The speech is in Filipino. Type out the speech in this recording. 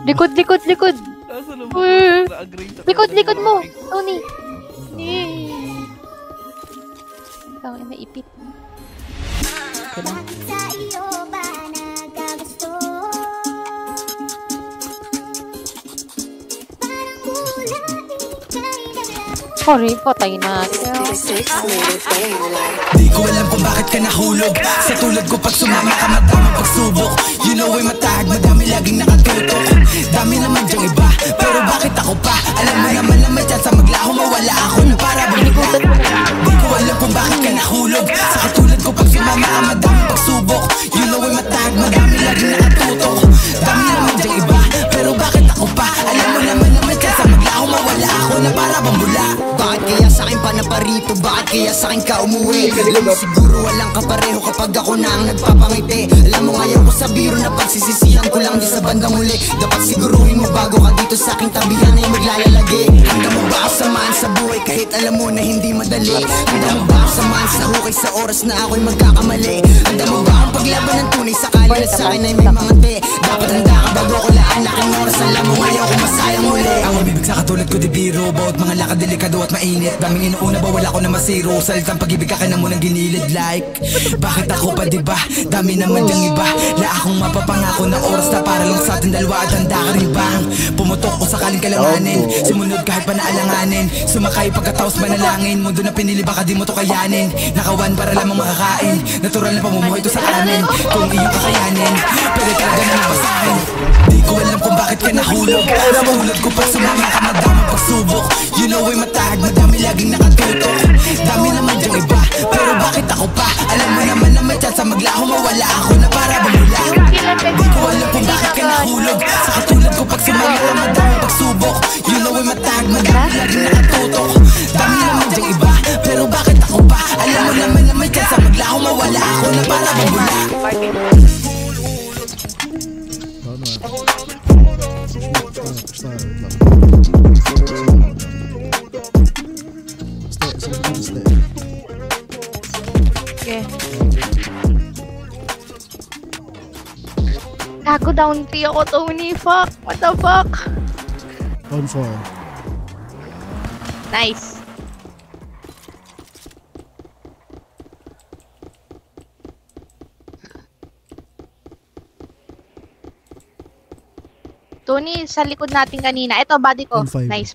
Likod, likod, likod. Likod, likod mo, Tony. Tangin na ipit. Sorry, patay na. Di ko alam kung bakit ka nahulog. Sa tulad ko pag sumama ka madaming pagsubok. You know ay matahag, madami laging nakatutok. Dami naman dyang iba, pero bakit ako pa? Alam mo naman na may chance maglaho, mawala ako na para bumigay. Di ko alam kung bakit ka nahulog. Sa katulad ko pag sumama ka madaming pagsubok. You know ay matahag, madami laging nakatutok. Dami naman dyang iba, pero bakit ako pa? Alam mo naman na may chance maglaho, mawala ako na para bumula. Bakit kaya sa'kin pa na parito? Bakit kaya sa'kin ka umuwi? Alam mo siguro walang kapareho kapag ako na ang nagpapangiti. Alam mo ngayon ko sa biro na pagsisisihan ko lang di sa bandang huli. Dapat siguruhin mo bago ka dito sa aking tabihan ay maglalagi. Handa mo ba ako samahan sa buhay kahit alam mo na hindi madali? Handa mo ba ako samahan sa hukay sa oras na ako'y magkakamali? Handa mo ba akong paglaban ng tunay sakali na sa'kin ay may mga te? Dapat handa ka bago ko laan laking oras. Alam mo ngayon ko masayang huli. Ang umibig sa katulad ko di biro. Bawat mga lakad delikado at mainit. Daming inuuna ba wala ko na masiro. Salitang pag-ibig ka na munang ginilid like. Bakit ako pa diba? Dami naman yung iba. La akong mapapangako na oras na para lang sa ating dalawa. At handa ka rin bang pumutok o sakaling kalanganin? Sumunod kahit pa naalanganin. Sumakay pagkatapos manalangin. Mundo na pinili baka di mo to kayanin. Nakawan para lamang makakain. Natural na pamumuhay to sa amin. Kung iyong kakayanin pwede talaga na napasahin. Di ko alam kung bakit ka nahulog. Sa tulad ko pag sumama ka madaming pagsubok. You know ay matahag, madami laging nakatutok. Dami naman yung iba, pero bakit ako pa? Alam mo naman na may chance maglaho, mawala ako na para bumula. Di ko alam kung bakit ka nahulog. Sa katulad ko pag sumama ka madaming pagsubok. You know ay matahag, madami laging nakatutok. Dami naman yung iba, pero bakit ako pa? Alam mo naman na may chance maglaho, mawala ako na para bumula. Okay. Gago down P ako, Tony. Fuck. What the fuck? On fall. Nice. Tony, sa likod natin kanina. Ito, body ko. Nice.